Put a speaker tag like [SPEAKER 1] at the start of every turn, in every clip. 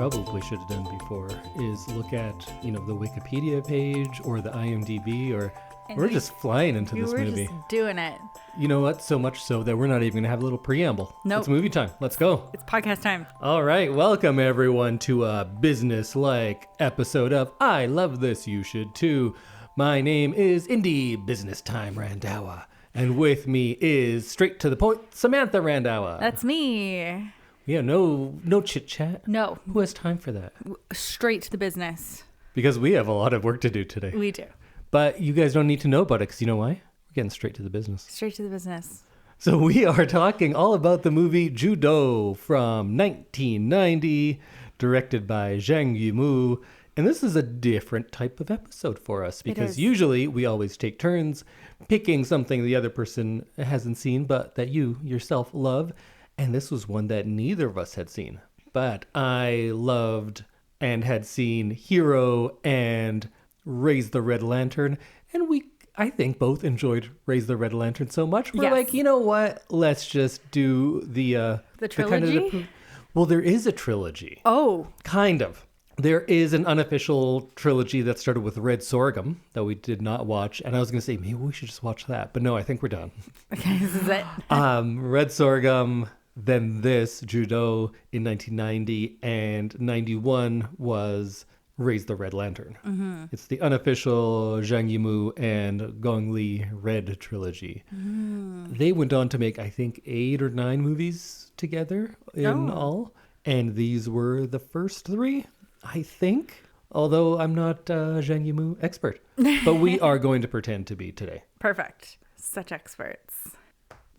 [SPEAKER 1] probably should have done before is look at, the Wikipedia page or the IMDb, or we're just flying into this movie.
[SPEAKER 2] We're just doing it.
[SPEAKER 1] You know what? So much so that we're not even going to have a little preamble.
[SPEAKER 2] Nope.
[SPEAKER 1] It's movie time. Let's go.
[SPEAKER 2] It's podcast time.
[SPEAKER 1] All right. Welcome, everyone, to a business-like episode of I Love This, You Should Too. My name is Indy, Business Time Randhawa. And with me is, straight to the point, Samantha Randhawa.
[SPEAKER 2] That's me.
[SPEAKER 1] Yeah, no chit-chat.
[SPEAKER 2] No.
[SPEAKER 1] Who has time for that?
[SPEAKER 2] Straight to the business.
[SPEAKER 1] Because we have a lot of work to do today.
[SPEAKER 2] We do.
[SPEAKER 1] But you guys don't need to know about it, because you know why? We're getting straight to the business.
[SPEAKER 2] Straight to the business.
[SPEAKER 1] So we are talking all about the movie Ju Dou from 1990, directed by Zhang Yimou. And this is a different type of episode for us, because usually we always take turns picking something the other person hasn't seen, but that you yourself love. And this was one that neither of us had seen. But I loved and had seen Hero and Raise the Red Lantern. And I think both enjoyed Raise the Red Lantern so much. We're like, you know what? Let's just do the
[SPEAKER 2] trilogy?
[SPEAKER 1] Well, there is a trilogy.
[SPEAKER 2] Oh.
[SPEAKER 1] Kind of. There is an unofficial trilogy that started with Red Sorghum that we did not watch. And I was going to say, maybe we should just watch that. But no, I think we're done.
[SPEAKER 2] Okay, this is it.
[SPEAKER 1] Red Sorghum, then this, Ju Dou in 1990. And 91 was Raise the Red Lantern. Mm-hmm. It's the unofficial Zhang Yimou and Gong Li Red trilogy. Mm. They went on to make, I think, 8 or 9 movies together in all. And these were the first 3. I think, although I'm not a Zhang Yimou expert, but we are going to pretend to be today.
[SPEAKER 2] Perfect. Such experts.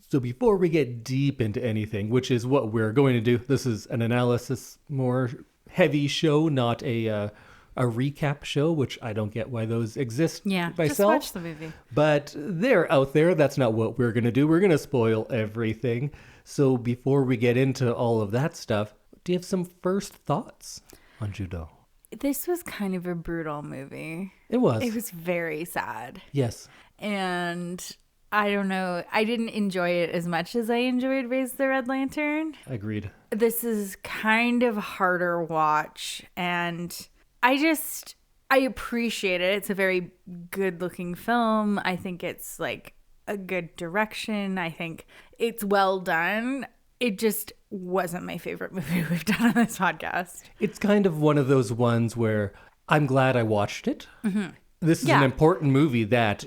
[SPEAKER 1] So before we get deep into anything, which is what we're going to do, this is an analysis, more heavy show, not a recap show, which I don't get why those exist myself.
[SPEAKER 2] Just watch the movie.
[SPEAKER 1] But they're out there. That's not what we're going to do. We're going to spoil everything. So before we get into all of that stuff, do you have some first thoughts on Ju Dou?
[SPEAKER 2] This was kind of a brutal movie.
[SPEAKER 1] It was.
[SPEAKER 2] It was very sad.
[SPEAKER 1] Yes.
[SPEAKER 2] And I don't know. I didn't enjoy it as much as I enjoyed Raise the Red Lantern.
[SPEAKER 1] Agreed.
[SPEAKER 2] This is kind of a harder watch. And I appreciate it. It's a very good looking film. I think it's like a good direction. I think it's well done. It just wasn't my favorite movie we've done on this podcast.
[SPEAKER 1] It's kind of one of those ones where I'm glad I watched it. Mm-hmm. This is an important movie that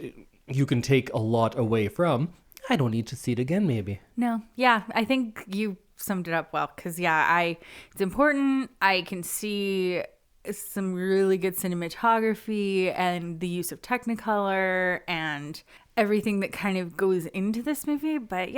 [SPEAKER 1] you can take a lot away from. I don't need to see it again, maybe.
[SPEAKER 2] No. Yeah, I think you summed it up well. Because, it's important. I can see some really good cinematography and the use of Technicolor and everything that kind of goes into this movie. But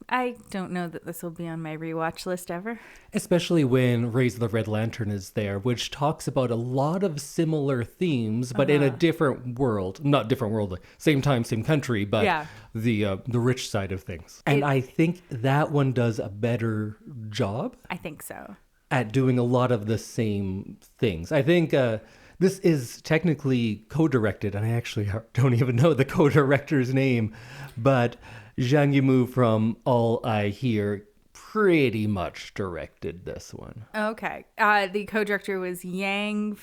[SPEAKER 2] I don't know that this will be on my rewatch list ever. Especially
[SPEAKER 1] when Raise the Red Lantern is there, which talks about a lot of similar themes, but in a different world. Not different world, same time, same country, but the rich side of things. And I think that one does a better job.
[SPEAKER 2] I think so.
[SPEAKER 1] At doing a lot of the same things. I think this is technically co-directed, and I actually don't even know the co-director's name, but Zhang Yimou, from all I hear, pretty much directed this one.
[SPEAKER 2] Okay. The co-director was Fengliang.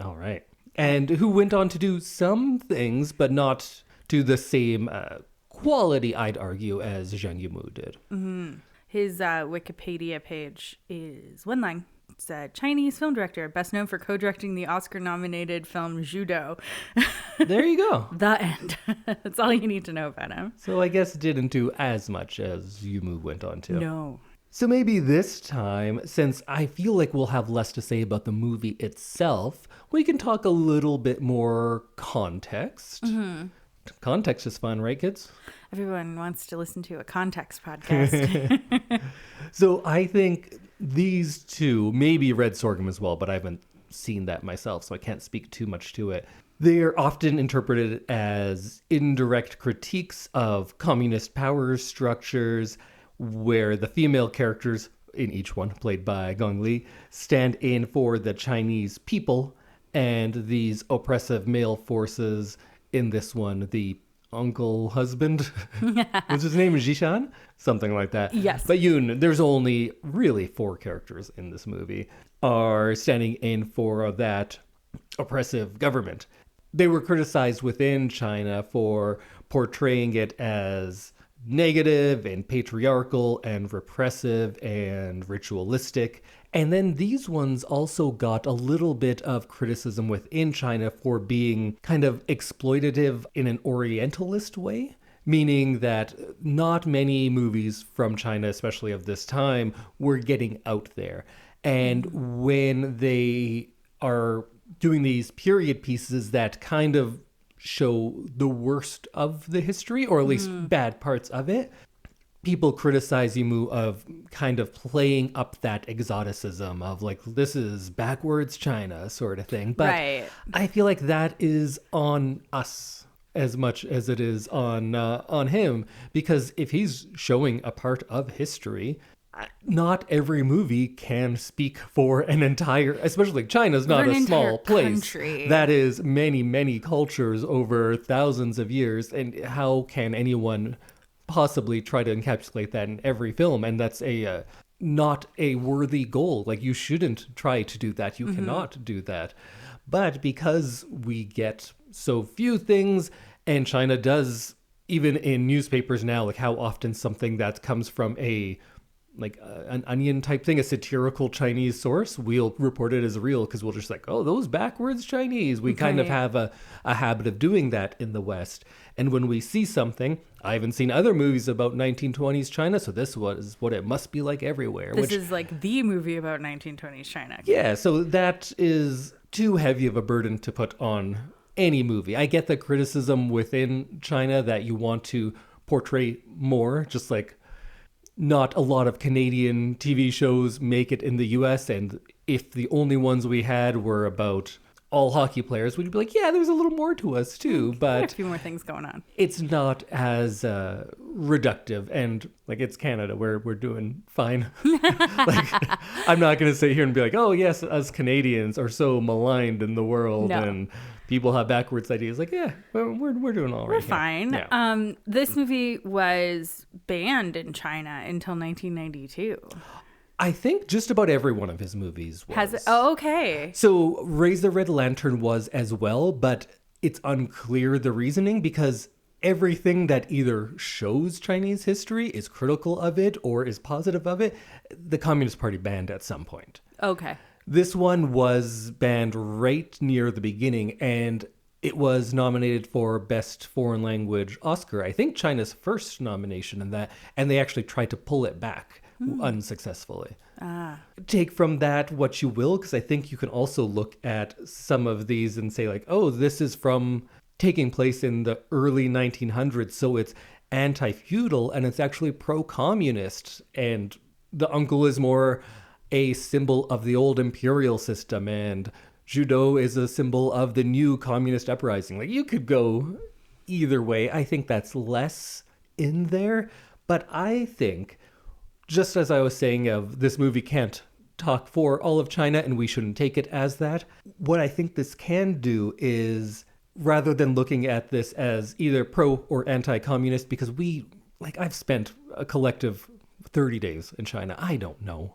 [SPEAKER 1] All right. And who went on to do some things, but not to the same quality, I'd argue, as Zhang Yimou did.
[SPEAKER 2] Mm-hmm. His Wikipedia page is one line. It's a Chinese film director, best known for co-directing the Oscar-nominated film Ju Dou.
[SPEAKER 1] There you go.
[SPEAKER 2] The end. That's all you need to know about him.
[SPEAKER 1] So I guess didn't do as much as Yimou went on to.
[SPEAKER 2] No.
[SPEAKER 1] So maybe this time, since I feel like we'll have less to say about the movie itself, we can talk a little bit more context. Mm-hmm. Context is fun, right, kids?
[SPEAKER 2] Everyone wants to listen to a context podcast.
[SPEAKER 1] So I think these two, maybe Red Sorghum as well, but I haven't seen that myself, so I can't speak too much to it. They're often interpreted as indirect critiques of communist power structures, where the female characters, in each one played by Gong Li, stand in for the Chinese people, and these oppressive male forces, in this one, the uncle husband. What's his name? Jinshan? Something like that.
[SPEAKER 2] Yes.
[SPEAKER 1] But Yoon, there's only really 4 characters in this movie are standing in for that oppressive government. They were criticized within China for portraying it as negative and patriarchal and repressive and ritualistic. And then these ones also got a little bit of criticism within China for being kind of exploitative in an Orientalist way, meaning that not many movies from China, especially of this time, were getting out there. And when they are doing these period pieces that kind of show the worst of the history, or at least bad parts of it, people criticize Yimou of kind of playing up that exoticism of like, this is backwards China sort of thing. But
[SPEAKER 2] Right.
[SPEAKER 1] I feel like that is on us as much as it is on him, because if he's showing a part of history, not every movie can speak for an entire, especially China's not a small place.
[SPEAKER 2] Country.
[SPEAKER 1] That is many, many cultures over thousands of years. And how can anyone possibly try to encapsulate that in every film? And that's not a worthy goal. Like, you shouldn't try to do that. You cannot do that. But because we get so few things, and China does, even in newspapers now, like how often something that comes from an onion type thing, a satirical Chinese source, we'll report it as real because we'll just like, oh, those backwards Chinese. We kind of have a habit of doing that in the West. And when we see something, I haven't seen other movies about 1920s China, so this was what it must be like everywhere.
[SPEAKER 2] This is like the movie about 1920s China.
[SPEAKER 1] Yeah, so that is too heavy of a burden to put on any movie. I get the criticism within China that you want to portray more, just like not a lot of Canadian TV shows make it in the US, and if the only ones we had were about all hockey players, we'd be like, yeah, there's a little more to us too, but
[SPEAKER 2] a few more things going on.
[SPEAKER 1] It's not as reductive, and like, it's Canada, we're doing fine. Like, I'm not going to sit here and be like, oh yes, us Canadians are so maligned in the world, and people have backwards ideas. Like, yeah, we're doing all right.
[SPEAKER 2] We're fine.
[SPEAKER 1] Yeah.
[SPEAKER 2] This movie was banned in China until 1992.
[SPEAKER 1] I think just about every one of his movies was.
[SPEAKER 2] Has it? Oh, okay.
[SPEAKER 1] So Raise the Red Lantern was as well, but it's unclear the reasoning, because everything that either shows Chinese history, is critical of it, or is positive of it, the Communist Party banned at some point.
[SPEAKER 2] Okay.
[SPEAKER 1] This one was banned right near the beginning, and it was nominated for Best Foreign Language Oscar. I think China's first nomination in that, and they actually tried to pull it back unsuccessfully. Take from that what you will, because I think you can also look at some of these and say like, oh, this is from taking place in the early 1900s, so it's anti-feudal and it's actually pro-communist, and the uncle is more a symbol of the old imperial system, and Ju Dou is a symbol of the new communist uprising. Like, you could go either way. I think that's less in there, but I think, just as I was saying, of this movie can't talk for all of China and we shouldn't take it as that, what I think this can do is, rather than looking at this as either pro or anti-communist, because I've spent a collective 30 days in China. I don't know.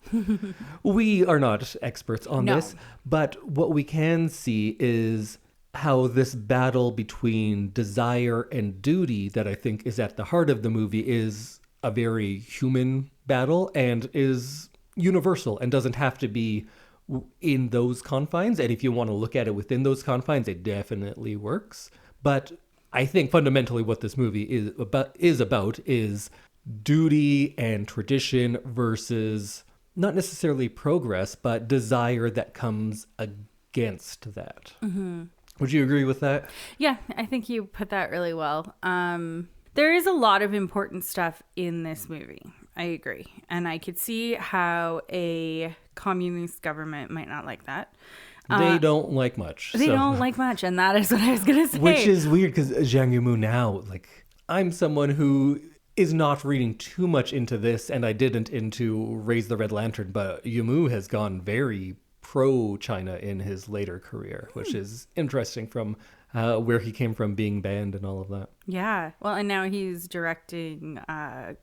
[SPEAKER 1] We are not experts on this, but what we can see is how this battle between desire and duty that I think is at the heart of the movie is a very human battle and is universal and doesn't have to be in those confines. And if you want to look at it within those confines, it definitely works. But I think fundamentally what this movie is about is duty and tradition versus not necessarily progress, but desire that comes against that. Mm-hmm. Would you agree with that?
[SPEAKER 2] Yeah, I think you put that really well. There is a lot of important stuff in this movie. I agree. And I could see how a communist government might not like that.
[SPEAKER 1] They don't like much.
[SPEAKER 2] They don't like much. And that is what I was going to say.
[SPEAKER 1] Which is weird because Zhang Yimou now, I'm someone who is not reading too much into this, and I didn't into Raise the Red Lantern, but Yimou has gone very pro-China in his later career, which is interesting from where he came from being banned and all of that.
[SPEAKER 2] Yeah. Well, and now he's directing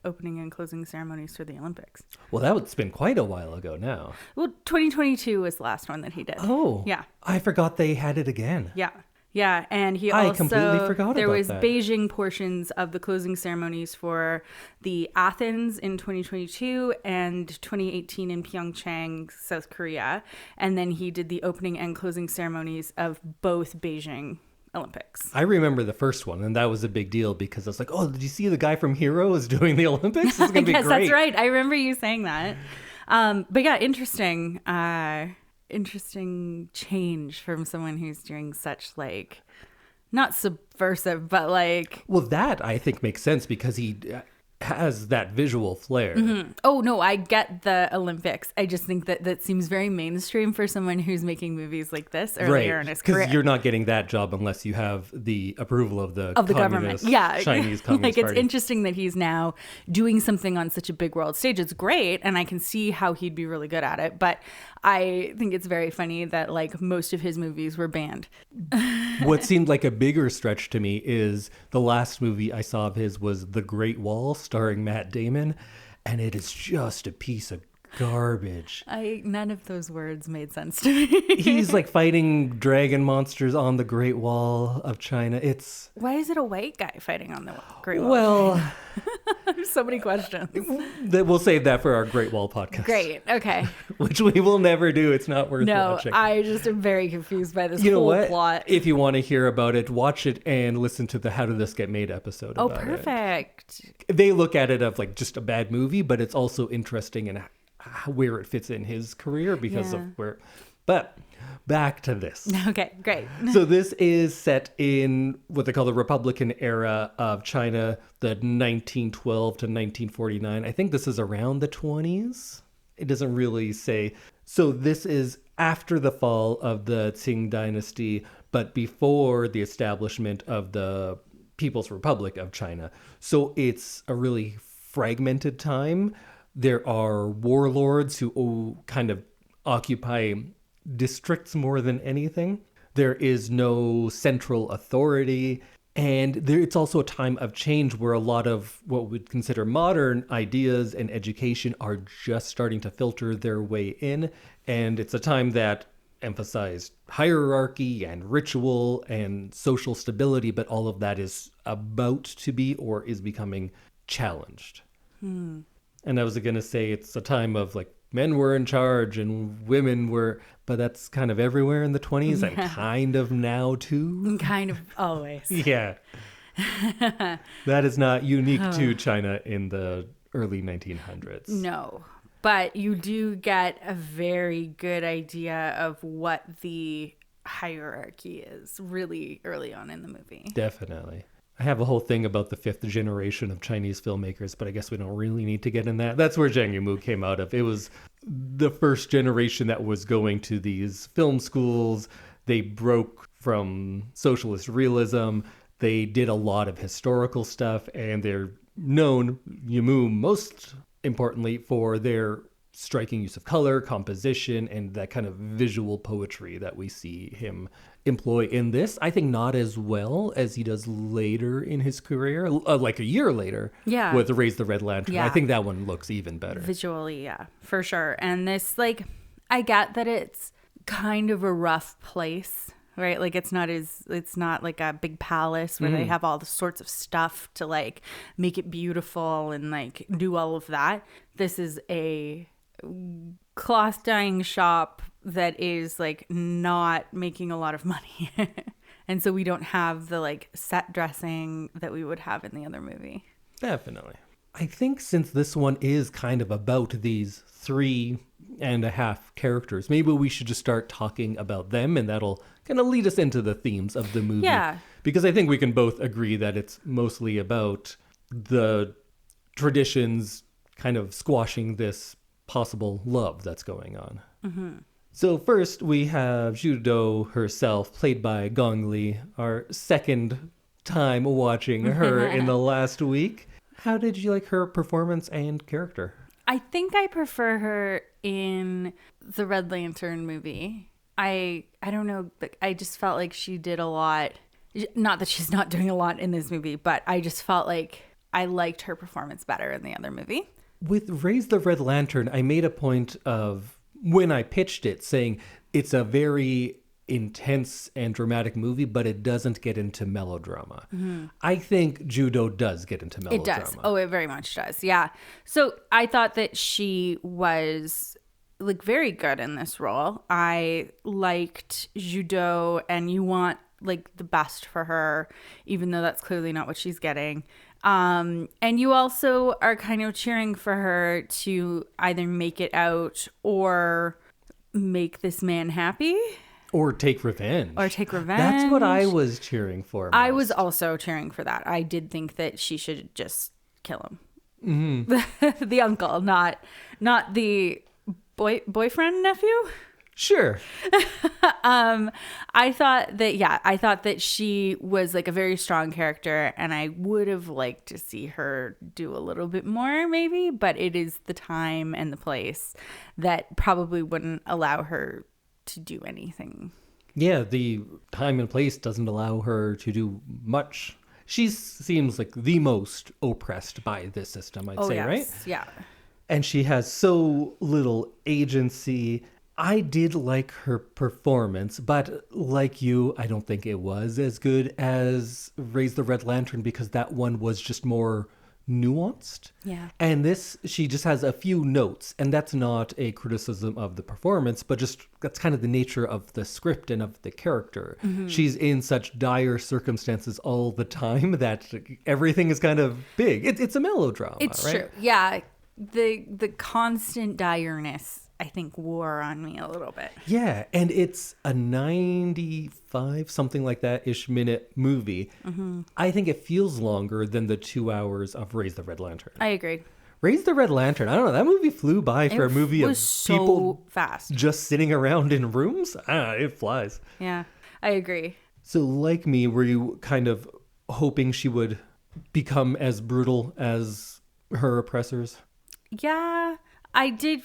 [SPEAKER 2] opening and closing ceremonies for the Olympics.
[SPEAKER 1] Well, that's been quite a while ago now.
[SPEAKER 2] Well, 2022 was the last one that he did.
[SPEAKER 1] Oh.
[SPEAKER 2] Yeah.
[SPEAKER 1] I forgot they had it again.
[SPEAKER 2] Yeah. Yeah, and
[SPEAKER 1] I completely forgot
[SPEAKER 2] there
[SPEAKER 1] about
[SPEAKER 2] was
[SPEAKER 1] that.
[SPEAKER 2] Beijing portions of the closing ceremonies for the Athens in 2022 and 2018 in Pyeongchang, South Korea. And then he did the opening and closing ceremonies of both Beijing Olympics.
[SPEAKER 1] I remember the first one, and that was a big deal because I was like, oh, did you see the guy from Hero is doing the Olympics? It's going to be
[SPEAKER 2] Yes,
[SPEAKER 1] great.
[SPEAKER 2] that's right. I remember you saying that. But yeah, interesting. Interesting change from someone who's doing such like not subversive but like
[SPEAKER 1] Well, that I think makes sense because he has that visual flair.
[SPEAKER 2] Oh no, I get the Olympics. I just think that seems very mainstream for someone who's making movies like this earlier in his career.
[SPEAKER 1] Because you're not getting that job unless you have the approval of the
[SPEAKER 2] government. Yeah,
[SPEAKER 1] Chinese Communist
[SPEAKER 2] like it's
[SPEAKER 1] Party.
[SPEAKER 2] interesting that he's now doing something on such a big world stage. It's great, and I can see how he'd be really good at it. But I think it's very funny that like most of his movies were banned.
[SPEAKER 1] What seemed like a bigger stretch to me is the last movie I saw of his was The Great Wall, starring Matt Damon, and it is just a piece of garbage.
[SPEAKER 2] None of those words made sense to me.
[SPEAKER 1] He's like fighting dragon monsters on the Great Wall of China. It's
[SPEAKER 2] Why is it a white guy fighting on the Great Wall?
[SPEAKER 1] well,
[SPEAKER 2] There's so many questions.
[SPEAKER 1] we'll save that for our Great Wall podcast.
[SPEAKER 2] Great. Okay.
[SPEAKER 1] Which we will never do. It's not worth
[SPEAKER 2] No,
[SPEAKER 1] watching.
[SPEAKER 2] I just am very confused by this
[SPEAKER 1] You know
[SPEAKER 2] whole
[SPEAKER 1] what?
[SPEAKER 2] plot.
[SPEAKER 1] If you want to hear about it, watch it and listen to the How Did This Get Made episode
[SPEAKER 2] Oh,
[SPEAKER 1] about
[SPEAKER 2] perfect.
[SPEAKER 1] it. They look at it of like just a bad movie, but it's also interesting in where it fits in his career because
[SPEAKER 2] Yeah.
[SPEAKER 1] of where. But back to this.
[SPEAKER 2] Okay, great.
[SPEAKER 1] So this is set in what they call the Republican era of China, the 1912 to 1949. I think this is around the 20s. It doesn't really say. So this is after the fall of the Qing dynasty, but before the establishment of the People's Republic of China. So it's a really fragmented time. There are warlords who kind of occupy districts more than anything. There is no central authority. And it's also a time of change where a lot of what we'd consider modern ideas and education are just starting to filter their way in. And it's a time that emphasized hierarchy and ritual and social stability, but all of that is about to be or is becoming challenged. And I was going to say it's a time of like men were in charge and women were, but that's kind of everywhere in the 20s and kind of now too.
[SPEAKER 2] Kind of always.
[SPEAKER 1] Yeah. That is not unique to China in the early 1900s.
[SPEAKER 2] No, but you do get a very good idea of what the hierarchy is really early on in the movie.
[SPEAKER 1] Definitely. I have a whole thing about the fifth generation of Chinese filmmakers, but I guess we don't really need to get in that. That's where Zhang Yimou came out of. It was the first generation that was going to these film schools. They broke from socialist realism. They did a lot of historical stuff, and they're known, Yimou most importantly, for their striking use of color, composition, and that kind of visual poetry that we see him employ in this. I think not as well as he does later in his career, like a year later with Raise the Red Lantern.
[SPEAKER 2] Yeah.
[SPEAKER 1] I think that one looks even better.
[SPEAKER 2] Visually, yeah, for sure. And this, like, I get that it's kind of a rough place, right? Like it's not like a big palace where they have all the sorts of stuff to like make it beautiful and like do all of that. This is a cloth dyeing shop that is like not making a lot of money. And so we don't have the like set dressing that we would have in the other movie.
[SPEAKER 1] Definitely. I think since this one is kind of about these 3.5 characters, maybe we should just start talking about them, and that'll kind of lead us into the themes of the movie.
[SPEAKER 2] Yeah.
[SPEAKER 1] Because I think we can both agree that it's mostly about the traditions kind of squashing this possible love that's going on. Mm-hmm. So first we have Ju Dou herself, played by Gong Li, our second time watching her in the last week. How did you like her performance and character?
[SPEAKER 2] I think I prefer her in the Red Lantern movie. I don't know, but I just felt like she did a lot Not that she's not doing a lot in this movie, but I just felt like I liked her performance better in the other movie.
[SPEAKER 1] With Raise the Red Lantern, I made a point of, when I pitched it, saying it's a very intense and dramatic movie, but it doesn't get into melodrama. I think Ju Dou does get into melodrama.
[SPEAKER 2] It does. Oh, it very much does. Yeah. So I thought that she was like very good in this role. I liked Ju Dou, and you want like the best for her, even though that's clearly not what she's getting. And you also are kind of cheering for her to either make it out or make this man happy.
[SPEAKER 1] Or take revenge.
[SPEAKER 2] That's
[SPEAKER 1] what I was cheering for most.
[SPEAKER 2] I was also cheering for that. I did think that she should just kill him. The uncle, not the boyfriend nephew.
[SPEAKER 1] Sure.
[SPEAKER 2] I thought that she was like a very strong character, and I would have liked to see her do a little bit more maybe, but it is the time and the place that probably wouldn't allow her to do anything.
[SPEAKER 1] Yeah, the time and place doesn't allow her to do much. She seems like the most oppressed by this system, I'd say,
[SPEAKER 2] yes.
[SPEAKER 1] right?
[SPEAKER 2] Yeah.
[SPEAKER 1] And she has so little agency. I did like her performance, but like you, I don't think it was as good as Raise the Red Lantern, because that one was just more nuanced.
[SPEAKER 2] Yeah.
[SPEAKER 1] And this, she just has a few notes, and that's not a criticism of the performance, but just that's kind of the nature of the script and of the character. She's in such dire circumstances all the time that everything is kind of big. It's a melodrama,
[SPEAKER 2] It's
[SPEAKER 1] right?
[SPEAKER 2] true. Yeah. The constant direness, I think, wore on me a little bit.
[SPEAKER 1] Yeah, and it's a 95, something like that-ish minute movie. I think it feels longer than the 2 hours of Raise the Red Lantern.
[SPEAKER 2] I agree.
[SPEAKER 1] Raise the Red Lantern, I don't know, that movie flew by for a movie of
[SPEAKER 2] so
[SPEAKER 1] people
[SPEAKER 2] fast.
[SPEAKER 1] just sitting around in rooms. I don't know, it flies.
[SPEAKER 2] Yeah, I agree.
[SPEAKER 1] So like me, were you kind of hoping she would become as brutal as her oppressors?
[SPEAKER 2] Yeah, I did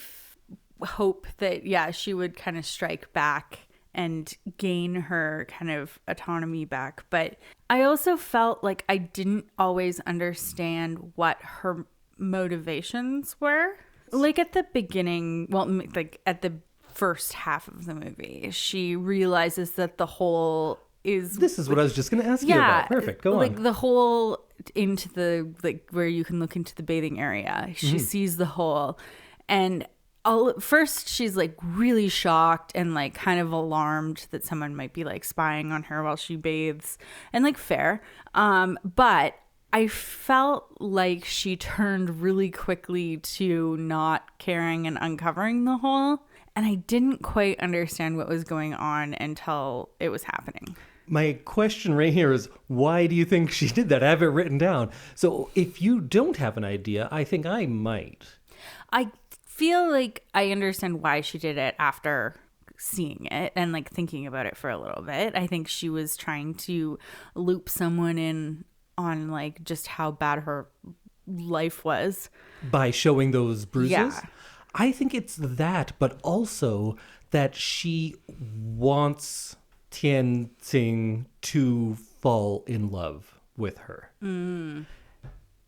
[SPEAKER 2] hope that, she would kind of strike back and gain her kind of autonomy back. But I also felt like I didn't always understand what her motivations were. Like at the beginning, like at the first half of the movie, she realizes that the hole is...
[SPEAKER 1] This is what I was just going to ask you about. Perfect, go on.
[SPEAKER 2] Like the hole into the, like where you can look into the bathing area. She sees the hole, and first she's like really shocked and like kind of alarmed that someone might be like spying on her while she bathes, and like fair. But I felt like she turned really quickly to not caring and uncovering the hole. And I didn't quite understand what was going on until it was happening.
[SPEAKER 1] My question right here is, why do you think she did that? I have it written down. So if you don't have an idea, I think I might.
[SPEAKER 2] I feel like I understand why she did it after seeing it and like thinking about it for a little bit. I think she was trying to loop someone in on like just how bad her life was. By
[SPEAKER 1] showing those bruises?
[SPEAKER 2] Yeah.
[SPEAKER 1] I think it's that, but also that she wants Tianxing to fall in love with her. And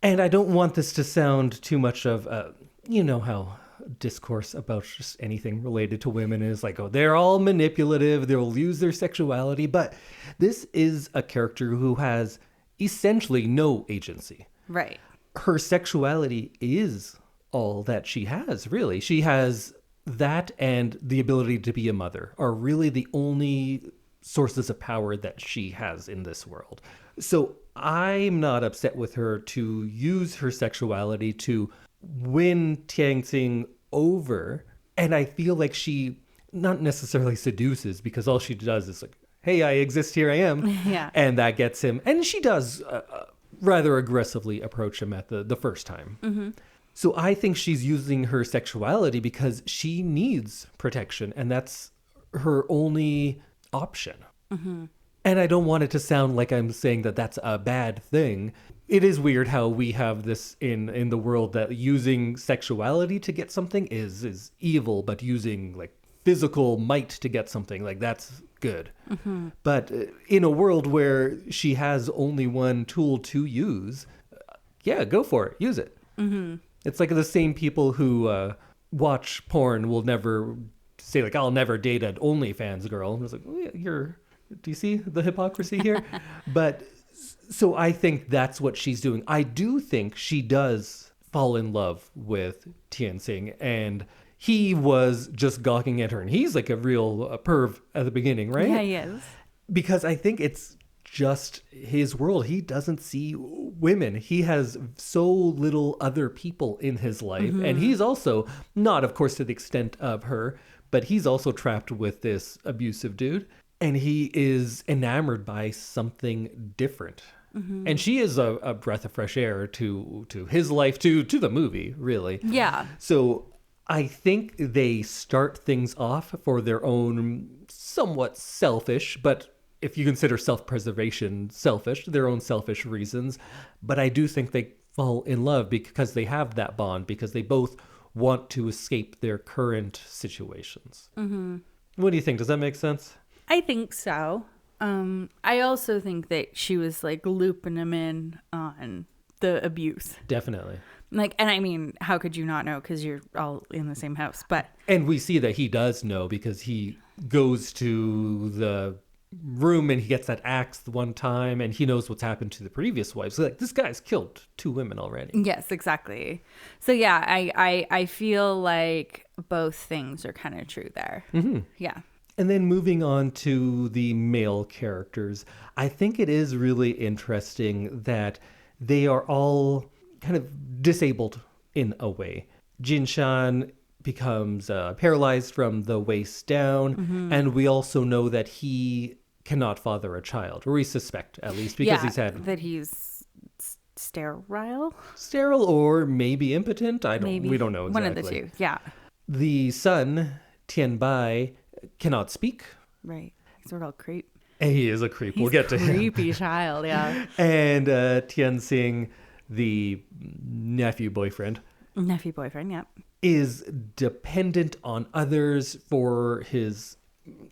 [SPEAKER 1] I don't want this to sound too much of, you know how discourse about just anything related to women is like, oh, they're all manipulative, they'll use their sexuality. But this is a character who has essentially no agency.
[SPEAKER 2] Right.
[SPEAKER 1] Her sexuality is all that she has, really. She has that, and the ability to be a mother are really the only sources of power that she has in this world. So I'm not upset with her to use her sexuality to win Tianxing over. And I feel like she not necessarily seduces, because all she does is like, hey, I exist, here I am.
[SPEAKER 2] Yeah.
[SPEAKER 1] And that gets him. And she does rather aggressively approach him at the first time.
[SPEAKER 2] Mm-hmm.
[SPEAKER 1] So I think she's using her sexuality because she needs protection, and that's her only option.
[SPEAKER 2] Mm-hmm.
[SPEAKER 1] And I don't want it to sound like I'm saying that that's a bad thing. It is weird how we have this in the world, that using sexuality to get something is evil, but using like physical might to get something, like that's good. But in a world where she has only one tool to use, yeah, go for it. Use it. It's like the same people who watch porn will never say, like, I'll never date an OnlyFans girl. And it's like, well, yeah, do you see the hypocrisy here? But so I think that's what she's doing. I do think she does fall in love with Tianxing, and he was just gawking at her, and he's like a real perv at the beginning, right?
[SPEAKER 2] Yeah, he is.
[SPEAKER 1] Because I think it's just his world. He doesn't see women. He has so little other people in his life. And he's also not, of course, to the extent of her, but he's also trapped with this abusive dude. And he is enamored by something different. And she is a breath of fresh air to his life, to the movie, really.
[SPEAKER 2] Yeah.
[SPEAKER 1] So I think they start things off for their own somewhat selfish, but if you consider self-preservation selfish, their own selfish reasons. But I do think they fall in love because they have that bond, because they both want to escape their current situations. What do you think? Does that make sense?
[SPEAKER 2] I think so. I also think that she was like looping him in on the abuse.
[SPEAKER 1] Definitely.
[SPEAKER 2] Like, and I mean, how could you not know? Because you're all in the same house. But
[SPEAKER 1] And we see that he does know, because he goes to the room and he gets that axe the one time, and he knows what's happened to the previous wife. So like, this guy's killed 2 women already.
[SPEAKER 2] yes, exactly. So yeah, I feel like both things are kind of true there. Yeah.
[SPEAKER 1] And then moving on to the male characters, I think it is really interesting that they are all kind of disabled in a way. Jinshan becomes paralyzed from the waist down, and we also know that he cannot father a child, or we suspect at least, because he's had
[SPEAKER 2] that he's
[SPEAKER 1] sterile or maybe impotent. We don't know exactly.
[SPEAKER 2] One of the two. Yeah.
[SPEAKER 1] The son, Tianbai, cannot speak.
[SPEAKER 2] Right. He's sort of creep.
[SPEAKER 1] And he is a creep. We'll get to him.
[SPEAKER 2] Creepy child, yeah.
[SPEAKER 1] And Tianxing, the nephew boyfriend,
[SPEAKER 2] yeah.
[SPEAKER 1] is dependent on others for his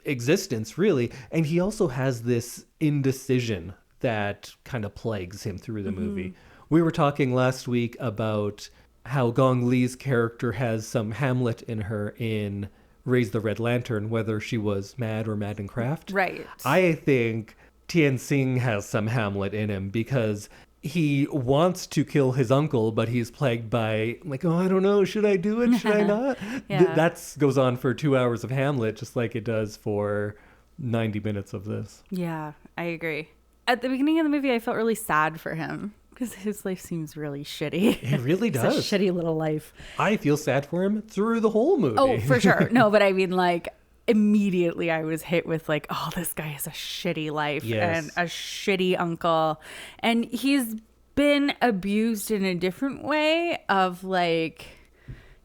[SPEAKER 1] existence, really. And he also has this indecision that kind of plagues him through the movie. We were talking last week about how Gong Li's character has some Hamlet in her in Raise the Red Lantern, whether she was mad or mad in craft.
[SPEAKER 2] Right.
[SPEAKER 1] I think Tianxing has some Hamlet in him, because he wants to kill his uncle, but he's plagued by, like, oh, I don't know, should I do it? Should I not?
[SPEAKER 2] Yeah.
[SPEAKER 1] That goes on for 2 hours of Hamlet, just like it does for 90 minutes of this.
[SPEAKER 2] Yeah, I agree. At the beginning of the movie, I felt really sad for him, because his life seems really shitty.
[SPEAKER 1] It really does.
[SPEAKER 2] It's a shitty little life.
[SPEAKER 1] I feel sad for him through the whole movie.
[SPEAKER 2] Oh, for sure. No, but I mean, like, immediately I was hit with like, oh, this guy has a shitty life and a shitty uncle. And he's been abused in a different way of like,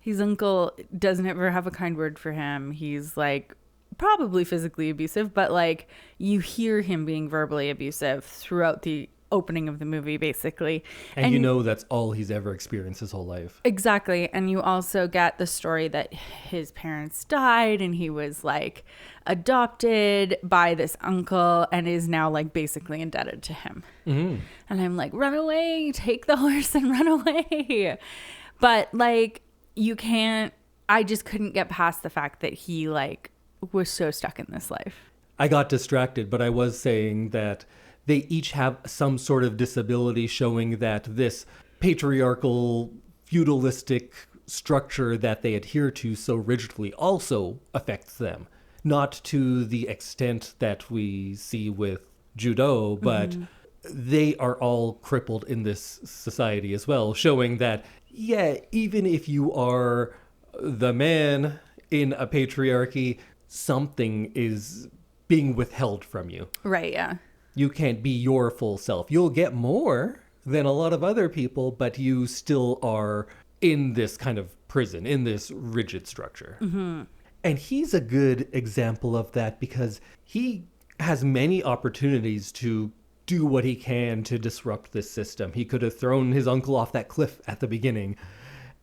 [SPEAKER 2] his uncle doesn't ever have a kind word for him. He's like probably physically abusive, but like you hear him being verbally abusive throughout the opening of the movie, basically.
[SPEAKER 1] And you know that's all he's ever experienced his whole life.
[SPEAKER 2] Exactly. And you also get the story that his parents died and he was like adopted by this uncle and is now like basically indebted to him. Mm-hmm. And I'm like, run away, take the horse and run away. But like, you can't, I just couldn't get past the fact that he like was so stuck in this life.
[SPEAKER 1] I got distracted, but I was saying that they each have some sort of disability, showing that this patriarchal, feudalistic structure that they adhere to so rigidly also affects them. Not to the extent that we see with Ju Dou, but they are all crippled in this society as well, showing that, yeah, even if you are the man in a patriarchy, something is being withheld from you.
[SPEAKER 2] Right, yeah.
[SPEAKER 1] You can't be your full self. You'll get more than a lot of other people, but you still are in this kind of prison, in this rigid structure. Mm-hmm. And he's a good example of that because he has many opportunities to do what he can to disrupt this system. He could have thrown his uncle off that cliff at the beginning,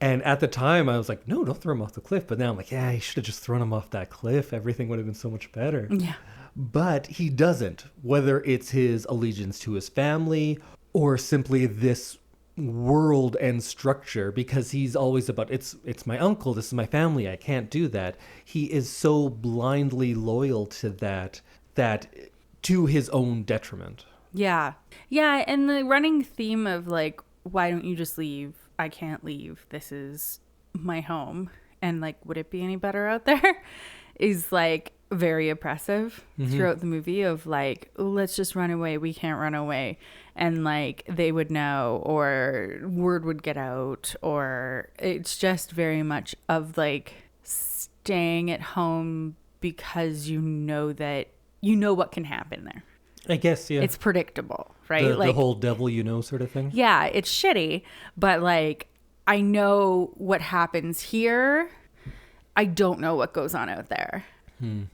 [SPEAKER 1] And at the time, I was like, no, don't throw him off the cliff. But now I'm like, yeah, he should have just thrown him off that cliff. Everything would have been so much better.
[SPEAKER 2] Yeah.
[SPEAKER 1] But he doesn't, whether it's his allegiance to his family or simply this world and structure, because he's always about, it's my uncle, this is my family, I can't do that. He is so blindly loyal to that to his own detriment.
[SPEAKER 2] Yeah. Yeah. And the running theme of like, why don't you just leave? I can't leave. This is my home. And like, would it be any better out there? Is like very oppressive throughout the movie of like, oh, let's just run away. We can't run away. And like they would know, or word would get out, or it's just very much of like staying at home because you know what can happen there.
[SPEAKER 1] I guess, yeah.
[SPEAKER 2] It's predictable, right?
[SPEAKER 1] The whole devil you know sort of thing.
[SPEAKER 2] Yeah, it's shitty, but like I know what happens here. I don't know what goes on out there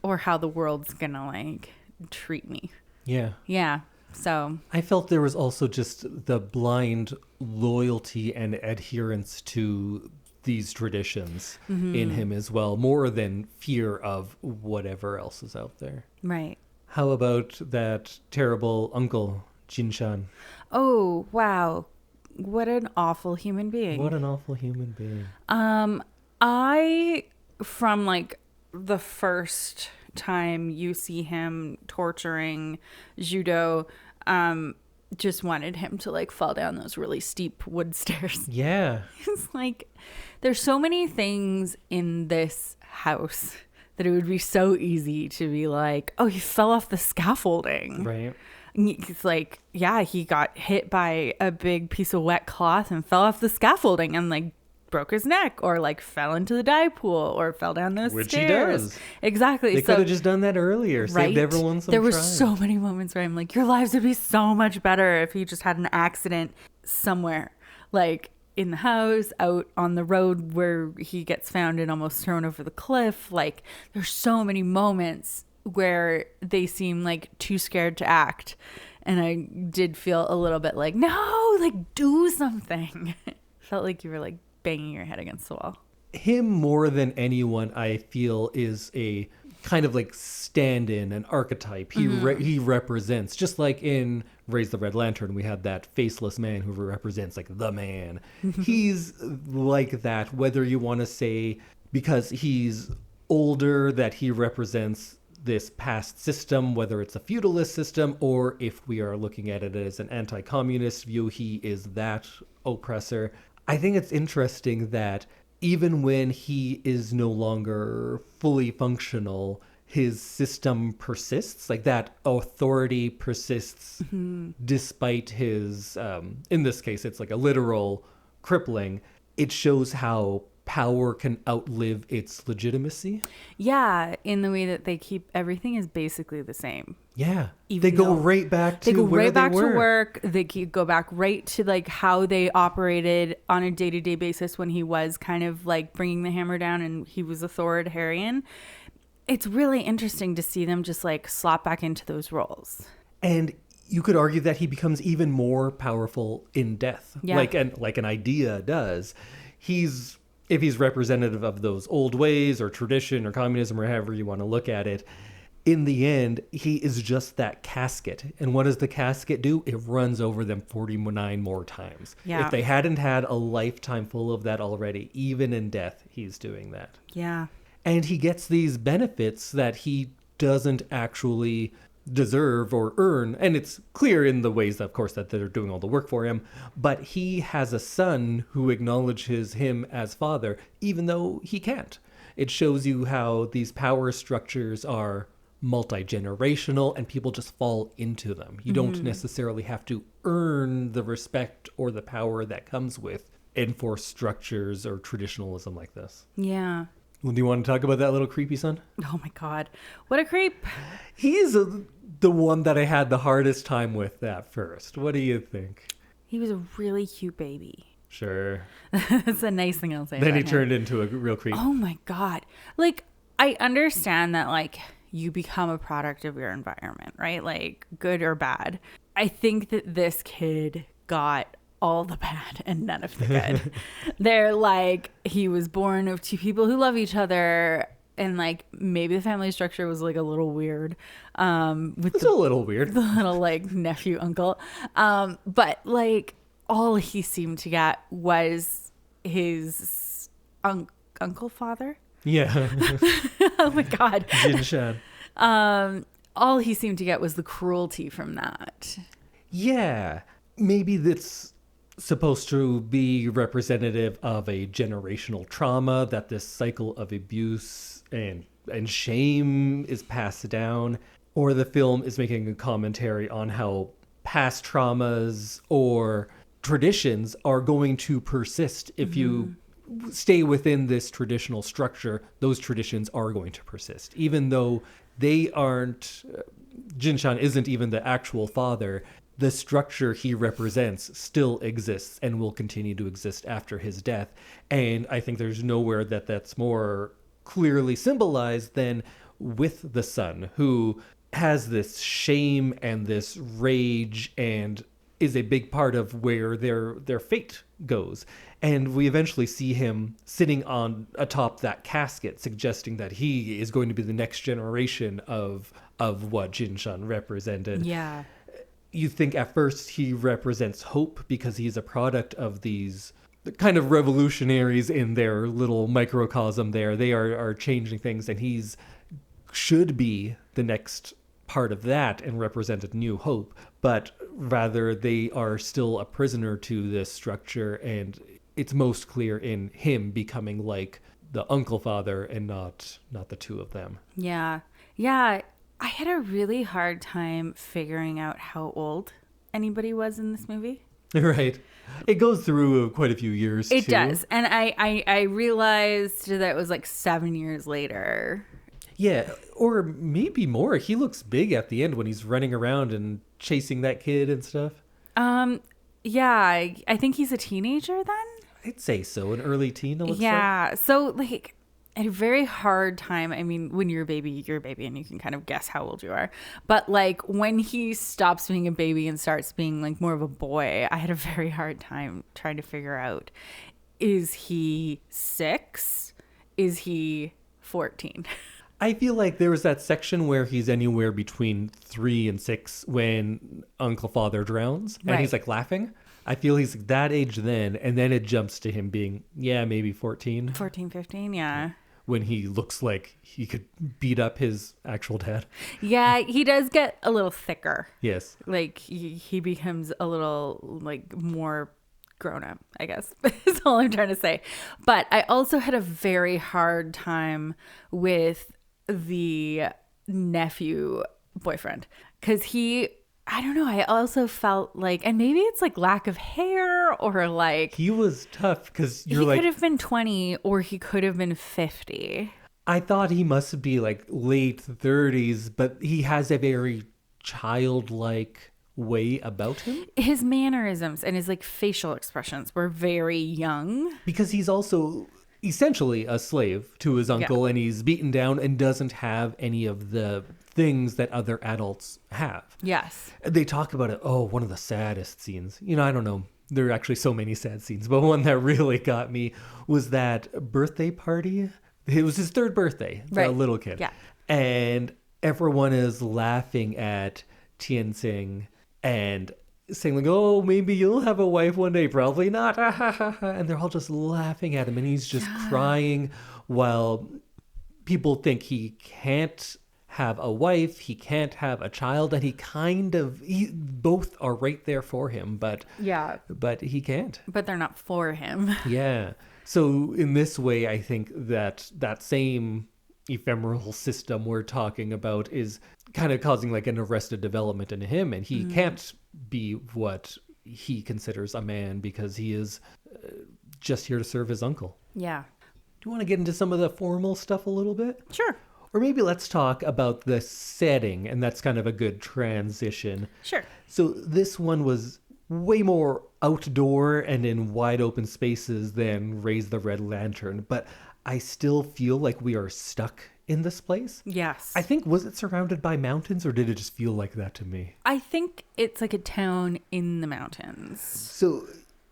[SPEAKER 2] or how the world's gonna like treat me.
[SPEAKER 1] Yeah.
[SPEAKER 2] Yeah. So
[SPEAKER 1] I felt there was also just the blind loyalty and adherence to these traditions in him as well, more than fear of whatever else is out there.
[SPEAKER 2] right.
[SPEAKER 1] How about that terrible uncle, Jinshan?
[SPEAKER 2] Oh, wow. What an awful human being.
[SPEAKER 1] What an awful human being.
[SPEAKER 2] I, from like the first time you see him torturing Ju Dou, just wanted him to like fall down those really steep wood stairs.
[SPEAKER 1] Yeah.
[SPEAKER 2] It's like, there's so many things in this house that it would be so easy to be like, oh, he fell off the scaffolding.
[SPEAKER 1] Right.
[SPEAKER 2] It's like, yeah, he got hit by a big piece of wet cloth and fell off the scaffolding and like broke his neck, or like fell into the dye pool, or fell down those
[SPEAKER 1] Which
[SPEAKER 2] stairs.
[SPEAKER 1] he does.
[SPEAKER 2] Exactly.
[SPEAKER 1] They could have just done that earlier.
[SPEAKER 2] Right?
[SPEAKER 1] Saved everyone some
[SPEAKER 2] There were
[SPEAKER 1] time.
[SPEAKER 2] so many moments where I'm like, your lives would be so much better if he just had an accident somewhere, like in the house, out on the road where he gets found and almost thrown over the cliff. Like there's so many moments where they seem like too scared to act. And I did feel a little bit like, no, like do something. Felt like you were like banging your head against the wall.
[SPEAKER 1] Him more than anyone, I feel, is a kind of like stand-in, an archetype. He represents, just like in Raise the Red Lantern, we had that faceless man who represents like the man. He's like that, whether you want to say because he's older that he represents this past system, whether it's a feudalist system, or if we are looking at it as an anti-communist view, he is that oppressor. I think it's interesting that even when he is no longer fully functional, his system persists. Like that authority persists despite his, in this case, it's like a literal crippling. It shows how power can outlive its legitimacy.
[SPEAKER 2] Yeah, in the way that they keep everything is basically the same.
[SPEAKER 1] Yeah,
[SPEAKER 2] Even
[SPEAKER 1] they go
[SPEAKER 2] though
[SPEAKER 1] right back to
[SPEAKER 2] they go
[SPEAKER 1] where
[SPEAKER 2] right back
[SPEAKER 1] they were.
[SPEAKER 2] to work. They go back right to like how they operated on a day-to-day basis when he was kind of like bringing the hammer down and he was authoritarian. It's really interesting to see them just like slot back into those roles.
[SPEAKER 1] And you could argue that he becomes even more powerful in death,
[SPEAKER 2] Yeah.
[SPEAKER 1] like an idea does. If he's representative of those old ways or tradition or communism or however you want to look at it, in the end, he is just that casket. And what does the casket do? It runs over them 49 more times.
[SPEAKER 2] Yeah.
[SPEAKER 1] If they hadn't had a lifetime full of that already, even in death, he's doing that.
[SPEAKER 2] Yeah.
[SPEAKER 1] And he gets these benefits that he doesn't actually deserve or earn. And it's clear in the ways, of course, that they're doing all the work for him. But he has a son who acknowledges him as father, even though he can't. It shows you how these power structures are multi-generational and people just fall into them. You don't necessarily have to earn the respect or the power that comes with enforced structures or traditionalism like this.
[SPEAKER 2] Yeah.
[SPEAKER 1] Well, do you want to talk about that little creepy son?
[SPEAKER 2] Oh my God. What a creep.
[SPEAKER 1] He is the one that I had the hardest time with at first. What do you think?
[SPEAKER 2] He was a really cute baby.
[SPEAKER 1] Sure.
[SPEAKER 2] That's a nice thing I'll say.
[SPEAKER 1] Then
[SPEAKER 2] about
[SPEAKER 1] he
[SPEAKER 2] him.
[SPEAKER 1] turned into a real creep.
[SPEAKER 2] Oh my God. Like, I understand that, like, you become a product of your environment, right? Like, good or bad. I think that this kid got all the bad and none of the good. They're like, he was born of two people who love each other, and like maybe the family structure was like a little weird.
[SPEAKER 1] It's a little weird.
[SPEAKER 2] The little like nephew uncle. But like all he seemed to get was his uncle father.
[SPEAKER 1] Yeah.
[SPEAKER 2] Oh my God.
[SPEAKER 1] Jinshan.
[SPEAKER 2] All he seemed to get was the cruelty from that.
[SPEAKER 1] Yeah. Maybe that's supposed to be representative of a generational trauma, that this cycle of abuse and shame is passed down, or the film is making a commentary on how past traumas or traditions are going to persist. If you stay within this traditional structure, those traditions are going to persist, even though they aren't, Jinshan isn't even the actual father. The structure he represents still exists and will continue to exist after his death. And I think there's nowhere that that's more clearly symbolized than with the son, who has this shame and this rage and is a big part of where their fate goes. And we eventually see him sitting on atop that casket, suggesting that he is going to be the next generation of what Jinshan represented.
[SPEAKER 2] Yeah.
[SPEAKER 1] You think at first he represents hope because he's a product of these kind of revolutionaries in their little microcosm there. They are changing things, and he's should be the next part of that and represent a new hope. But rather, they are still a prisoner to this structure, and it's most clear in him becoming like the uncle father and not the two of them.
[SPEAKER 2] Yeah. I had a really hard time figuring out how old anybody was in this movie.
[SPEAKER 1] Right. It goes through quite a few years,
[SPEAKER 2] It
[SPEAKER 1] too.
[SPEAKER 2] does. And I realized that it was like 7 years later.
[SPEAKER 1] Yeah, or maybe more. He looks big at the end when he's running around and chasing that kid and stuff.
[SPEAKER 2] Yeah, I think he's a teenager then.
[SPEAKER 1] I'd say so, an early teen. It looks
[SPEAKER 2] Yeah. So like a very hard time. I mean, when you're a baby and you can kind of guess how old you are. But like when he stops being a baby and starts being like more of a boy, I had a very hard time trying to figure out, is he 6? Is he 14?
[SPEAKER 1] I feel like there was that section where he's anywhere between 3 and 6 when Uncle Father drowns, and
[SPEAKER 2] Right.
[SPEAKER 1] he's like laughing. I feel he's that age then, and then it jumps to him being, maybe 14.
[SPEAKER 2] 14, 15, yeah.
[SPEAKER 1] When he looks like he could beat up his actual dad.
[SPEAKER 2] Yeah, he does get a little thicker.
[SPEAKER 1] Yes.
[SPEAKER 2] Like he becomes a little like more grown up, I guess. That's all I'm trying to say. But I also had a very hard time with the nephew boyfriend, because I don't know, I also felt like, and maybe it's like lack of hair, or like
[SPEAKER 1] He was tough because you're
[SPEAKER 2] he
[SPEAKER 1] like,
[SPEAKER 2] could have been 20 or he could have been 50.
[SPEAKER 1] I thought he must be like late 30s, but he has a very childlike way about him.
[SPEAKER 2] His mannerisms and his like facial expressions were very young.
[SPEAKER 1] Because he's also essentially a slave to his uncle, and he's beaten down and doesn't have any of the things that other adults have.
[SPEAKER 2] Yes.
[SPEAKER 1] They talk about it. Oh, one of the saddest scenes. I don't know. There are actually so many sad scenes, but one that really got me was that birthday party. It was his 3rd birthday, the
[SPEAKER 2] Right.
[SPEAKER 1] little kid.
[SPEAKER 2] Yeah.
[SPEAKER 1] And everyone is laughing at Tianxing and saying like, oh, maybe you'll have a wife one day. Probably not. And they're all just laughing at him, and he's just crying while people think he can't have a wife, he can't have a child, and both are right there for him, but he can't.
[SPEAKER 2] But they're not for him.
[SPEAKER 1] Yeah. So in this way, I think that same ephemeral system we're talking about is kind of causing like an arrested development in him, and he can't be what he considers a man because he is just here to serve his uncle.
[SPEAKER 2] Yeah.
[SPEAKER 1] Do you want to get into some of the formal stuff a little bit?
[SPEAKER 2] Sure.
[SPEAKER 1] Or maybe let's talk about the setting, and that's kind of a good transition.
[SPEAKER 2] Sure.
[SPEAKER 1] So this one was way more outdoor and in wide open spaces than Raise the Red Lantern, but I still feel like we are stuck in this place.
[SPEAKER 2] Yes.
[SPEAKER 1] I think, was it surrounded by mountains, or did it just feel like that to me?
[SPEAKER 2] I think it's like a town in the mountains.
[SPEAKER 1] So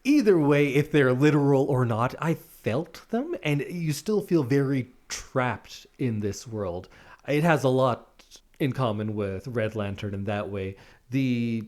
[SPEAKER 1] Either way, if they're literal or not, I felt them, and you still feel very trapped in this world. It has a lot in common with Red Lantern in that way. The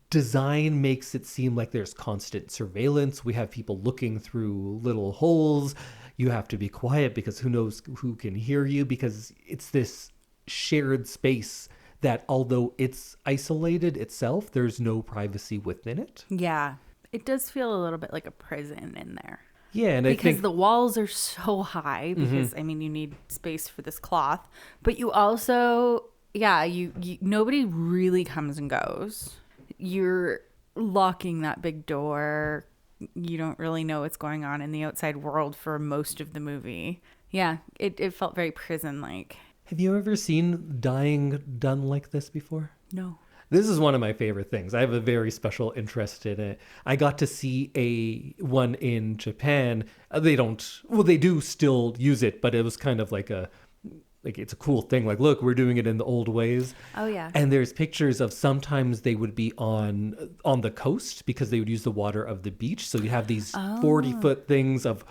[SPEAKER 1] design makes it seem like there's constant surveillance. We have people looking through little holes. You have to be quiet because who knows who can hear you, because it's this shared space that although it's isolated itself, there's no privacy within it.
[SPEAKER 2] Yeah. It does feel a little bit like a prison in there.
[SPEAKER 1] Yeah, and I
[SPEAKER 2] because
[SPEAKER 1] think
[SPEAKER 2] the walls are so high because I mean you need space for this cloth, but you also you nobody really comes and goes. You're locking that big door. You don't really know what's going on in the outside world for most of the movie. Yeah, it felt very prison-like.
[SPEAKER 1] have you ever seen dyeing done like this before?
[SPEAKER 2] No.
[SPEAKER 1] This is one of my favorite things. I have a very special interest in it. I got to see one in Japan. They do still use it, but it was kind of like it's a cool thing. Like, look, we're doing it in the old ways.
[SPEAKER 2] Oh yeah.
[SPEAKER 1] And there's pictures of sometimes they would be on the coast because they would use the water of the beach. So you have these 40-foot things of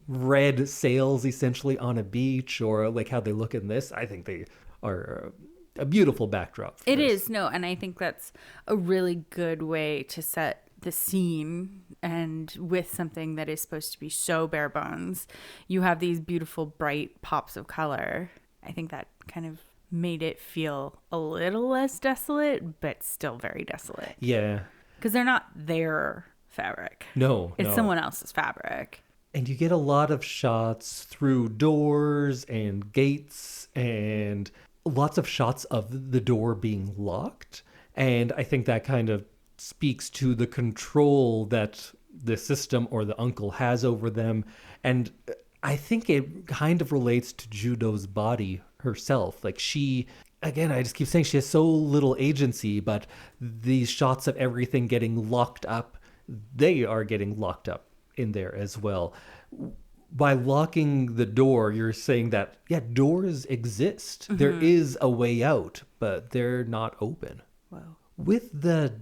[SPEAKER 1] red sails essentially on a beach, or like how they look in this. I think they are a beautiful backdrop.
[SPEAKER 2] It is, no, and I think that's a really good way to set the scene, and with something that is supposed to be so bare bones, you have these beautiful bright pops of color. I think that kind of made it feel a little less desolate, but still very desolate.
[SPEAKER 1] Yeah.
[SPEAKER 2] Because they're not their fabric.
[SPEAKER 1] No.
[SPEAKER 2] It's someone else's fabric.
[SPEAKER 1] And you get a lot of shots through doors and gates and lots of shots of the door being locked. And I think that kind of speaks to the control that the system or the uncle has over them. And I think it kind of relates to Ju Dou's body herself. Like she, again, I just keep saying she has so little agency, but these shots of everything getting locked up, they are getting locked up in there as well. By locking the door, you're saying that, doors exist. Mm-hmm. There is a way out, but they're not open.
[SPEAKER 2] Wow.
[SPEAKER 1] With the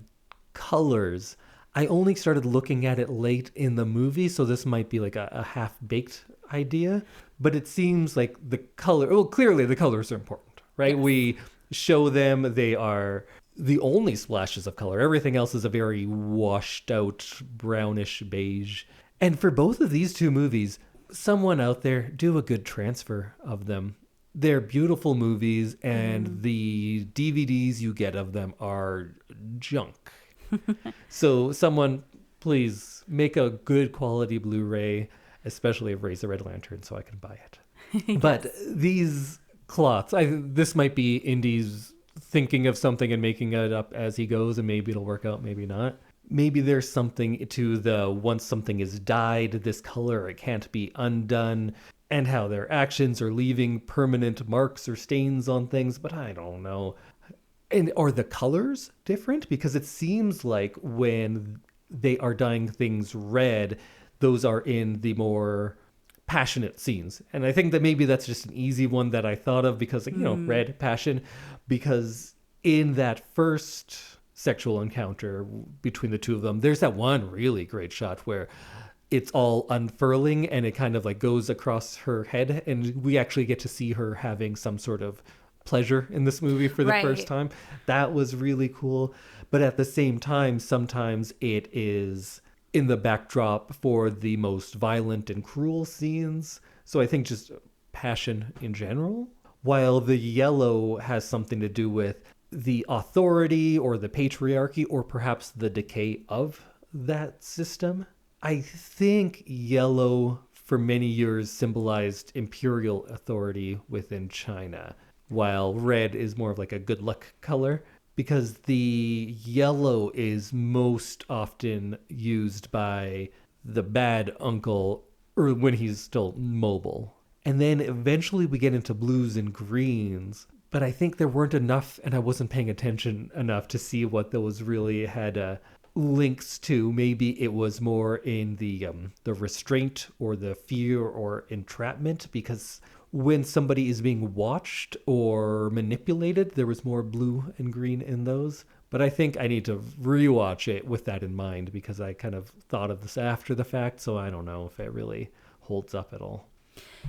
[SPEAKER 1] colors, I only started looking at it late in the movie, so this might be like a half-baked idea, but it seems like clearly the colors are important, right? Yes. We show them, they are the only splashes of color. Everything else is a very washed out brownish beige. And for both of these two movies, someone out there, do a good transfer of them. They're beautiful movies, and the DVDs you get of them are junk. So someone, please make a good quality Blu-ray, especially of Raise the Red Lantern, so I can buy it. Yes. But these cloths, this might be Indy's thinking of something and making it up as he goes, and maybe it'll work out, maybe not. Maybe there's something to the once something is dyed this color, it can't be undone, and how their actions are leaving permanent marks or stains on things, but I don't know. And are the colors different? Because it seems like when they are dyeing things red, those are in the more passionate scenes. And I think that maybe that's just an easy one that I thought of because, red, passion, because in that first sexual encounter between the two of them, there's that one really great shot where it's all unfurling and it kind of like goes across her head, and we actually get to see her having some sort of pleasure in this movie for the first time. That was really cool. But at the same time, sometimes it is in the backdrop for the most violent and cruel scenes. So I think just passion in general, while the yellow has something to do with the authority or the patriarchy or perhaps the decay of that system. I think yellow for many years symbolized imperial authority within China, while red is more of like a good luck color, because the yellow is most often used by the bad uncle or when he's still mobile. And then eventually we get into blues and greens, but I think there weren't enough, and I wasn't paying attention enough to see what those really had links to. Maybe it was more in the restraint or the fear or entrapment, because when somebody is being watched or manipulated, there was more blue and green in those. But I think I need to rewatch it with that in mind because I kind of thought of this after the fact, so I don't know if it really holds up at all.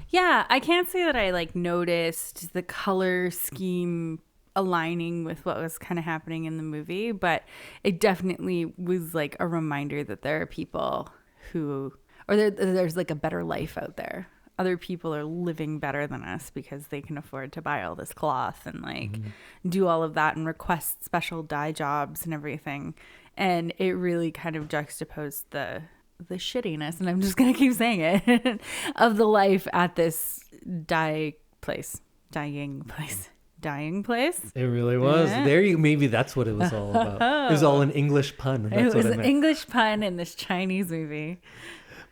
[SPEAKER 2] Yeah, I can't say that I like noticed the color scheme aligning with what was kind of happening in the movie, but it definitely was like a reminder that there are people who, or there's like a better life out there. Other people are living better than us because they can afford to buy all this cloth and like do all of that and request special dye jobs and everything. And it really kind of juxtaposed the shittiness, and I'm just gonna keep saying it, of the life at this dying place.
[SPEAKER 1] It really was.
[SPEAKER 2] Yeah.
[SPEAKER 1] There you, maybe that's what it was all about. It was all an English pun. That's
[SPEAKER 2] It was
[SPEAKER 1] what I
[SPEAKER 2] an
[SPEAKER 1] meant.
[SPEAKER 2] English pun in this Chinese movie.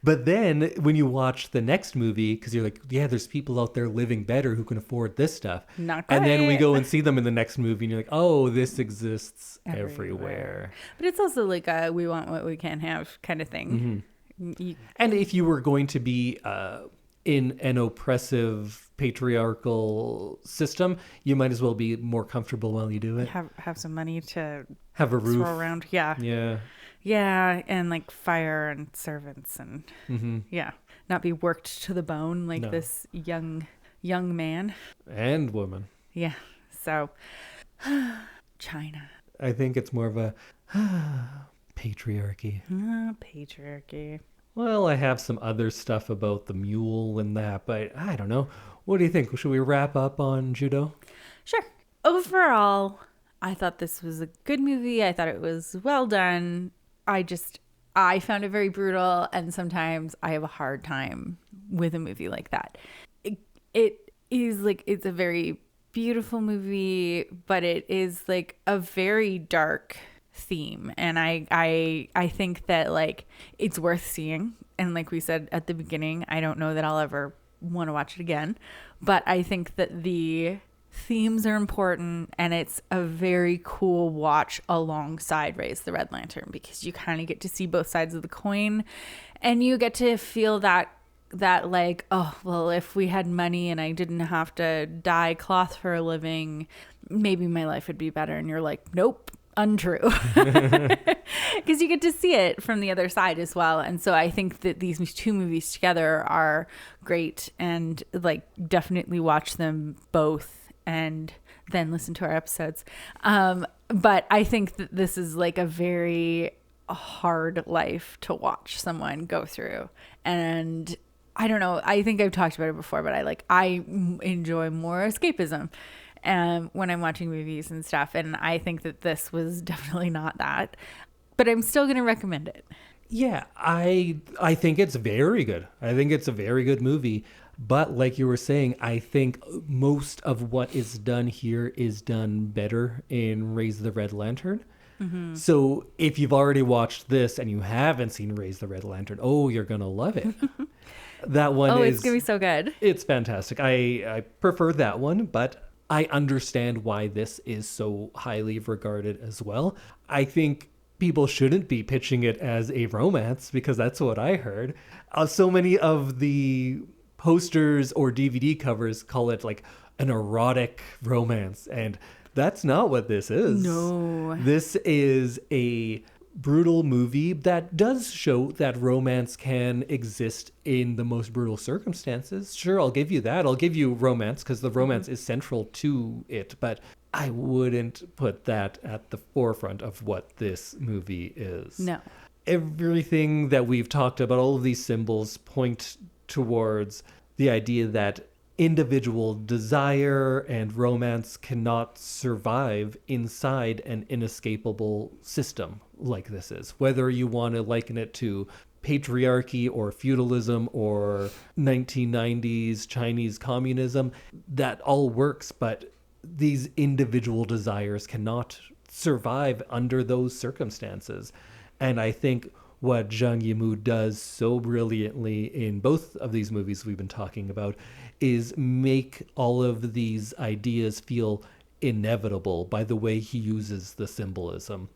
[SPEAKER 1] But then when you watch the next movie, because you're like, yeah, there's people out there living better who can afford this stuff.
[SPEAKER 2] Not
[SPEAKER 1] And then we
[SPEAKER 2] quite.
[SPEAKER 1] go and see them in the next movie and you're like, oh, this exists everywhere.
[SPEAKER 2] But it's also like a we want what we can't have kind of thing. You-
[SPEAKER 1] And if you were going to be in an oppressive patriarchal system, you might as well be more comfortable while you do it.
[SPEAKER 2] have some money to
[SPEAKER 1] Have a roof.
[SPEAKER 2] throw around. Yeah.
[SPEAKER 1] Yeah.
[SPEAKER 2] And like fire and servants and yeah. Not be worked to the bone like
[SPEAKER 1] No.
[SPEAKER 2] this young man.
[SPEAKER 1] And woman.
[SPEAKER 2] Yeah. So China.
[SPEAKER 1] I think it's more of a patriarchy.
[SPEAKER 2] Patriarchy.
[SPEAKER 1] Well, I have some other stuff about the mule and that, but I don't know. What do you think? Should we wrap up on Ju Dou?
[SPEAKER 2] Sure. Overall, I thought this was a good movie. I thought it was well done. I found it very brutal, and sometimes I have a hard time with a movie like that. It is like, it's a very beautiful movie, but it is like a very dark theme, and I think that like it's worth seeing. And like we said at the beginning, I don't know that I'll ever want to watch it again, but I think that the themes are important, and it's a very cool watch alongside Raise the Red Lantern, because you kind of get to see both sides of the coin, and you get to feel that like, oh, well, if we had money and I didn't have to dye cloth for a living, maybe my life would be better. And you're like, nope, untrue. Because you get to see it from the other side as well. And so I think that these two movies together are great, and like definitely watch them both and then listen to our episodes. But I think that this is like a very hard life to watch someone go through. And I don't know, I think I've talked about it before, but I enjoy more escapism when I'm watching movies and stuff. And I think that this was definitely not that, but I'm still going to recommend it.
[SPEAKER 1] Yeah, I think it's very good. I think it's a very good movie. But like you were saying, I think most of what is done here is done better in Raise the Red Lantern. Mm-hmm. So if you've already watched this and you haven't seen Raise the Red Lantern, oh, you're going to love it. That one
[SPEAKER 2] it's going to be so good.
[SPEAKER 1] It's fantastic. I prefer that one, but I understand why this is so highly regarded as well. I think people shouldn't be pitching it as a romance, because that's what I heard. So many of the posters or DVD covers call it like an erotic romance, and that's not what this is.
[SPEAKER 2] No.
[SPEAKER 1] This is a brutal movie that does show that romance can exist in the most brutal circumstances. Sure, I'll give you that. I'll give you romance because the romance is central to it, but I wouldn't put that at the forefront of what this movie is.
[SPEAKER 2] No.
[SPEAKER 1] Everything that we've talked about, all of these symbols point towards the idea that individual desire and romance cannot survive inside an inescapable system like this is. Whether you want to liken it to patriarchy or feudalism or 1990s Chinese communism, that all works, but these individual desires cannot survive under those circumstances. And I think what Zhang Yimou does so brilliantly in both of these movies we've been talking about is make all of these ideas feel inevitable by the way he uses the symbolism.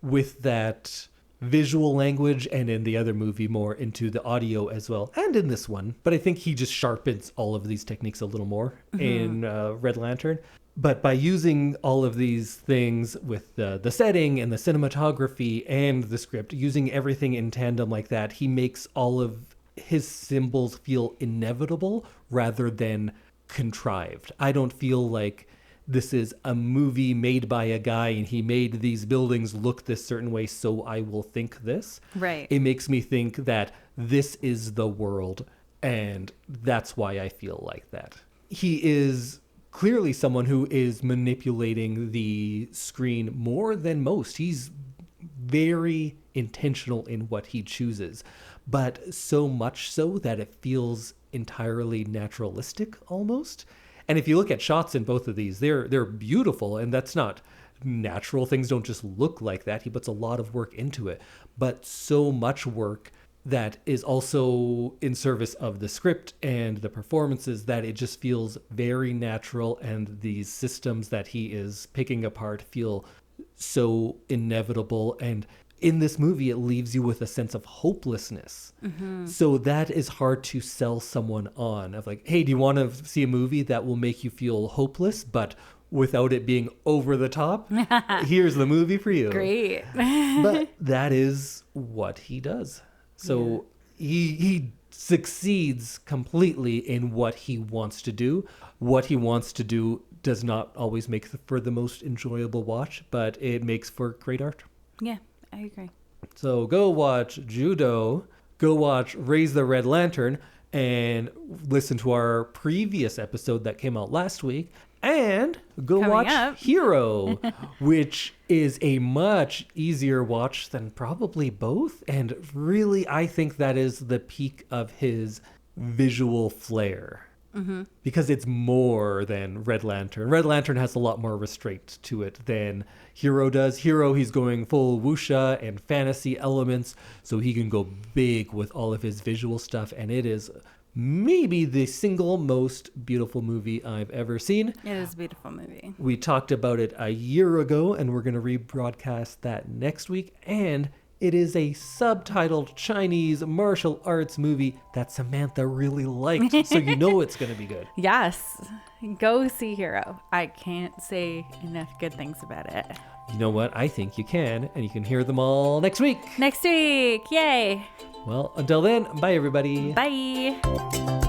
[SPEAKER 1] With that visual language, and in the other movie more into the audio as well, and in this one, but I think he just sharpens all of these techniques a little more in Red Lantern. But by using all of these things with the setting and the cinematography and the script, using everything in tandem like that, he makes all of his symbols feel inevitable rather than contrived. I don't feel like this is a movie made by a guy and he made these buildings look this certain way, so I will think this.
[SPEAKER 2] Right.
[SPEAKER 1] It makes me think that this is the world, and that's why I feel like that. He is clearly someone who is manipulating the screen more than most. He's very intentional in what he chooses, but so much so that it feels entirely naturalistic almost. And if you look at shots in both of these, they're beautiful, and that's not natural. Things don't just look like that. He puts a lot of work into it, but so much work that is also in service of the script and the performances that it just feels very natural, and these systems that he is picking apart feel so inevitable. And in this movie, it leaves you with a sense of hopelessness. Mm-hmm. So that is hard to sell someone on, of like, hey, do you want to see a movie that will make you feel hopeless, but without it being over the top? Here's the movie for you.
[SPEAKER 2] Great.
[SPEAKER 1] But that is what he does. So he succeeds completely in what he wants to do. What he wants to do does not always make for the most enjoyable watch, but it makes for great art.
[SPEAKER 2] Yeah, I agree.
[SPEAKER 1] So go watch Ju Dou, go watch Raise the Red Lantern, and listen to our previous episode that came out last week. And go watch Hero, which is a much easier watch than probably both. And really, I think that is the peak of his visual flair. Mm-hmm. Because it's more than Red Lantern. Red Lantern has a lot more restraint to it than Hero does. Hero, he's going full wuxia and fantasy elements, so he can go big with all of his visual stuff. And it is maybe the single most beautiful movie I've ever seen.
[SPEAKER 2] It is a beautiful movie.
[SPEAKER 1] We talked about it a year ago, and we're going to rebroadcast that next week. And it is a subtitled Chinese martial arts movie that Samantha really liked, so you know it's going to be good.
[SPEAKER 2] Yes. Go see Hero. I can't say enough good things about it.
[SPEAKER 1] You know what? I think you can, and you can hear them all next week.
[SPEAKER 2] Next week. Yay.
[SPEAKER 1] Well, until then, bye, everybody.
[SPEAKER 2] Bye.